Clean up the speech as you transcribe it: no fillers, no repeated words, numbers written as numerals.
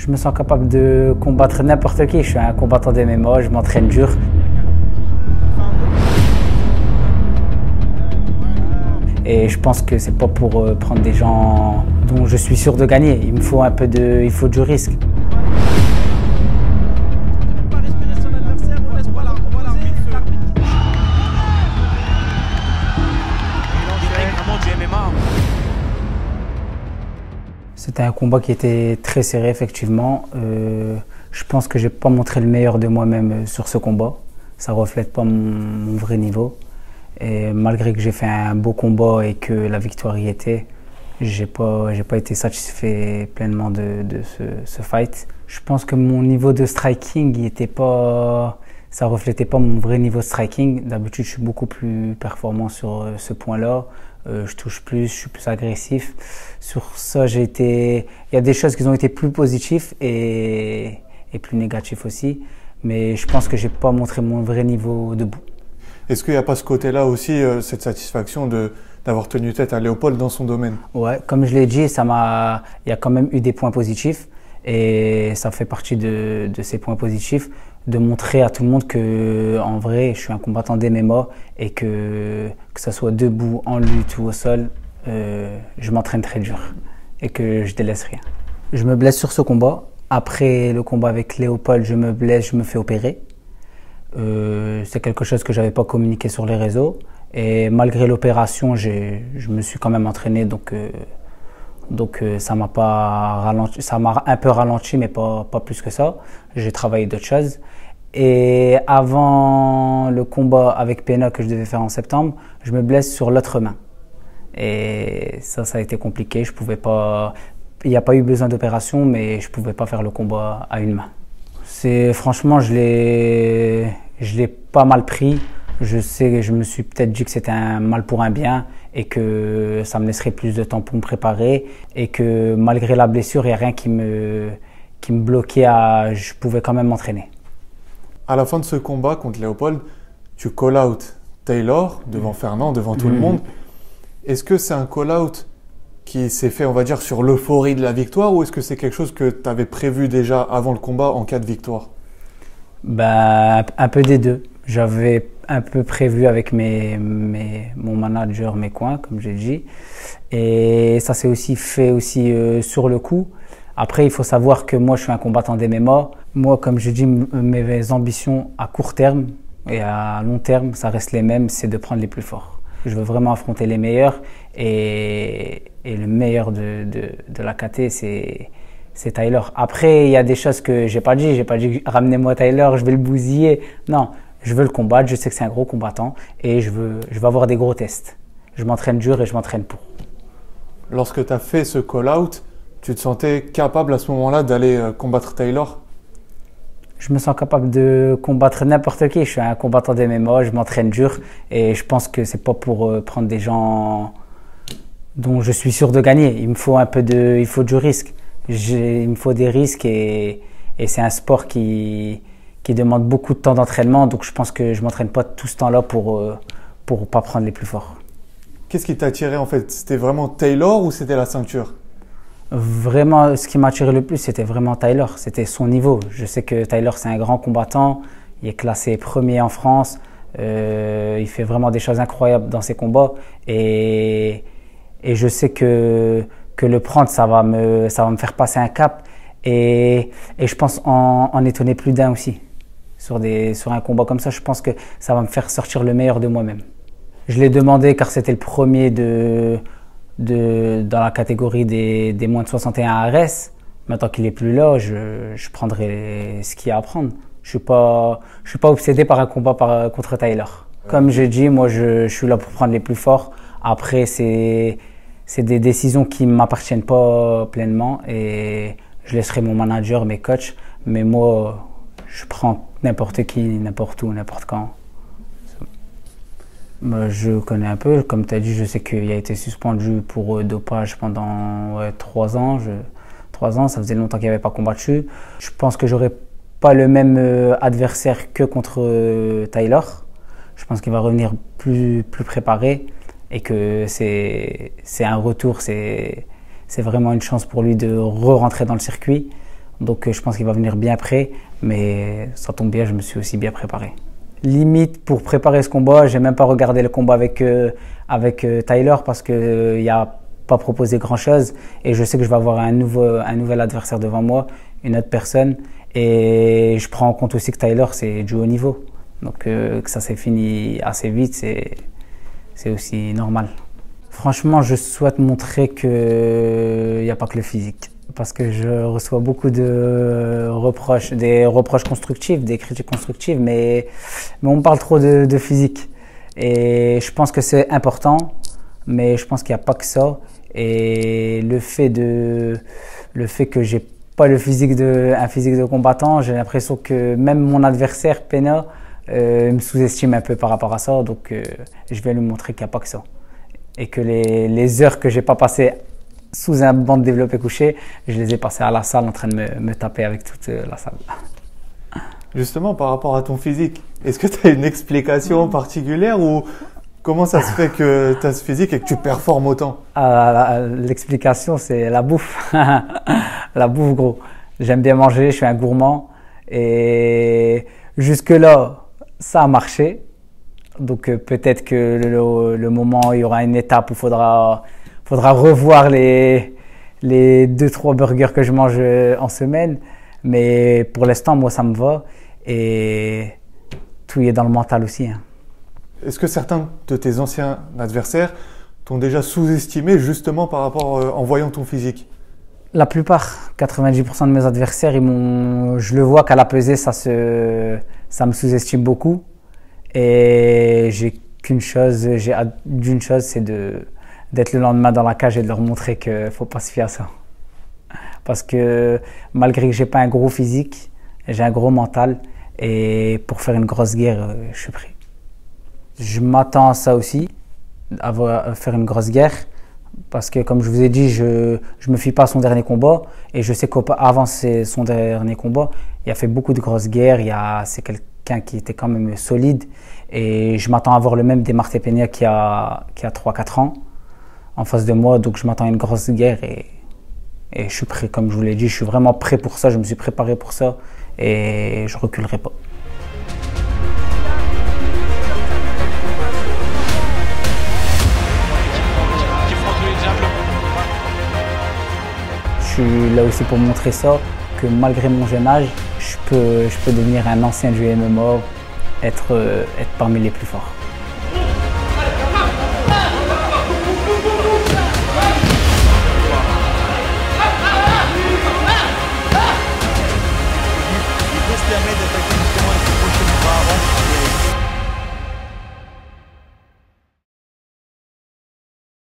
Je me sens capable de combattre n'importe qui. Je suis un combattant d'MMA, je m'entraîne dur. Et je pense que c'est pas pour prendre des gens dont je suis sûr de gagner. Il me faut il faut du risque. C'était un combat qui était très serré, effectivement. Je pense que j'ai pas montré le meilleur de moi-même sur ce combat. Ça reflète pas mon vrai niveau. Et malgré que j'ai fait un beau combat et que la victoire y était, j'ai pas été satisfait pleinement de ce fight. Je pense que mon niveau de striking, ça reflétait pas mon vrai niveau de striking. D'habitude, je suis beaucoup plus performant sur ce point-là. Je touche plus, je suis plus agressif. Sur ça, il y a des choses qui ont été plus positives et plus négatives aussi. Mais je pense que j'ai pas montré mon vrai niveau debout. Est-ce qu'il n'y a pas ce côté-là aussi, cette satisfaction d'avoir tenu tête à Léopold dans son domaine? Ouais, comme je l'ai dit, il y a quand même eu des points positifs et ça fait partie de ces points positifs, de montrer à tout le monde que, en vrai, je suis un combattant d'MMA et que ça soit debout, en lutte ou au sol, je m'entraîne très dur et que je délaisse rien. Je me blesse sur ce combat. Après le combat avec Léopold, je me blesse, je me fais opérer. C'est quelque chose que j'avais pas communiqué sur les réseaux et malgré l'opération, je me suis quand même entraîné, donc ça m'a pas ralenti, ça m'a un peu ralenti, mais pas plus que ça. J'ai travaillé d'autres choses. Et avant le combat avec Pena que je devais faire en septembre, je me blesse sur l'autre main. Et ça a été compliqué. Je pouvais pas, il n'y a pas eu besoin d'opération, mais je pouvais pas faire le combat à une main. Franchement, je l'ai pas mal pris. Je me suis peut-être dit que c'était un mal pour un bien et que ça me laisserait plus de temps pour me préparer et que malgré la blessure, il n'y a rien qui me bloquait je pouvais quand même m'entraîner. À la fin de ce combat contre Léopold, tu call out Taylor devant Fernand, devant tout le monde. Est-ce que c'est un call out qui s'est fait, on va dire, sur l'euphorie de la victoire ou est-ce que c'est quelque chose que tu avais prévu déjà avant le combat en cas de victoire? Un peu des deux. J'avais un peu prévu avec mon manager, mes coins, comme j'ai dit. Et ça s'est aussi fait sur le coup. Après, il faut savoir que moi, je suis un combattant d'MMA. Moi, comme je dis, mes ambitions à court terme et à long terme, ça reste les mêmes, c'est de prendre les plus forts. Je veux vraiment affronter les meilleurs et le meilleur de la KT, c'est Tyler. Après, il y a des choses que j'ai pas dit. J'ai pas dit ramenez-moi Tyler, je vais le bousiller. Non, je veux le combattre. Je sais que c'est un gros combattant et je veux avoir des gros tests. Je m'entraîne dur et je m'entraîne pour. Lorsque tu as fait ce call-out, tu te sentais capable à ce moment-là d'aller combattre Taylor? Je me sens capable de combattre n'importe qui. Je suis un combattant d'MMA, je m'entraîne dur et je pense que c'est pas pour prendre des gens dont je suis sûr de gagner. Il me faut il faut du risque. Il me faut des risques et c'est un sport qui demande beaucoup de temps d'entraînement, donc je pense que je m'entraîne pas tout ce temps-là pour pas prendre les plus forts. Qu'est-ce qui t'a attiré en fait? C'était vraiment Taylor ou c'était la ceinture? Vraiment, ce qui m'a attiré le plus, c'était vraiment Tyler. C'était son niveau. Je sais que Tyler, c'est un grand combattant. Il est classé premier en France. Il fait vraiment des choses incroyables dans ses combats. Et je sais que le prendre, ça va me faire passer un cap. Et je pense en étonner plus d'un aussi. Sur un combat comme ça, je pense que ça va me faire sortir le meilleur de moi-même. Je l'ai demandé car c'était le premier dans la catégorie des moins de 61 ARS. Maintenant qu'il est plus là, je prendrai ce qu'il y a à prendre. Je suis pas obsédé par un combat contre Tyler. Comme je dis, moi je suis là pour prendre les plus forts. Après, c'est des décisions qui ne m'appartiennent pas pleinement et je laisserai mon manager, mes coachs. Mais moi, je prends n'importe qui, n'importe où, n'importe quand. Je connais un peu, comme tu as dit, je sais qu'il a été suspendu pour dopage pendant 3 ans. 3 ans, ça faisait longtemps qu'il n'avait pas combattu. Je pense que j'aurai pas le même adversaire que contre Tyler. Je pense qu'il va revenir plus préparé et que c'est un retour, c'est vraiment une chance pour lui de re-rentrer dans le circuit. Donc je pense qu'il va venir bien prêt, mais ça tombe bien, je me suis aussi bien préparé. Limite, pour préparer ce combat, j'ai même pas regardé le combat avec Tyler parce qu'il n'a pas proposé grand-chose et je sais que je vais avoir un nouvel adversaire devant moi, une autre personne. Et je prends en compte aussi que Tyler, c'est du haut niveau. Donc que ça s'est fini assez vite, c'est aussi normal. Franchement, je souhaite montrer qu'il n'y a pas que le physique. Parce que je reçois beaucoup de reproches, des reproches constructifs, des critiques constructives, mais on me parle trop de physique. Et je pense que c'est important, mais je pense qu'il n'y a pas que ça. Et le fait que j'ai pas un physique de combattant, j'ai l'impression que même mon adversaire, Pena, me sous-estime un peu par rapport à ça. Donc je vais lui montrer qu'il n'y a pas que ça. Et que les heures que j'ai pas passées sous un banc de développé couché, je les ai passées à la salle en train de me taper avec toute la salle. Justement, par rapport à ton physique, est-ce que tu as une explication particulière ou comment ça se fait que tu as ce physique et que tu performes autant? L'explication, c'est la bouffe. La bouffe, gros. J'aime bien manger, je suis un gourmand. Et jusque-là, ça a marché. Donc peut-être que le moment où il y aura une étape où il faudra revoir les 2-3 burgers que je mange en semaine. Mais pour l'instant, moi, ça me va. Et tout est dans le mental aussi. Hein. Est-ce que certains de tes anciens adversaires t'ont déjà sous-estimé justement par rapport en voyant ton physique? La plupart, 90% de mes adversaires, je le vois qu'à la pesée, ça me sous-estime beaucoup. Et j'ai hâte d'une chose, c'est d'être le lendemain dans la cage et de leur montrer qu'il ne faut pas se fier à ça. Parce que malgré que j'ai pas un gros physique, j'ai un gros mental et pour faire une grosse guerre, je suis prêt. Je m'attends à ça aussi, à faire une grosse guerre, parce que comme je vous ai dit, je me fie pas à son dernier combat et je sais qu'avant son dernier combat, il a fait beaucoup de grosses guerres, c'est quelqu'un qui était quand même solide et je m'attends à avoir le même des Marte Peña qui a 3-4 ans en face de moi, donc je m'attends à une grosse guerre et je suis prêt, comme je vous l'ai dit, je suis vraiment prêt pour ça, je me suis préparé pour ça et je reculerai pas. Je suis là aussi pour montrer ça, que malgré mon jeune âge, je peux devenir un ancien du MMA, être parmi les plus forts. Il peut se permettre d'attaquer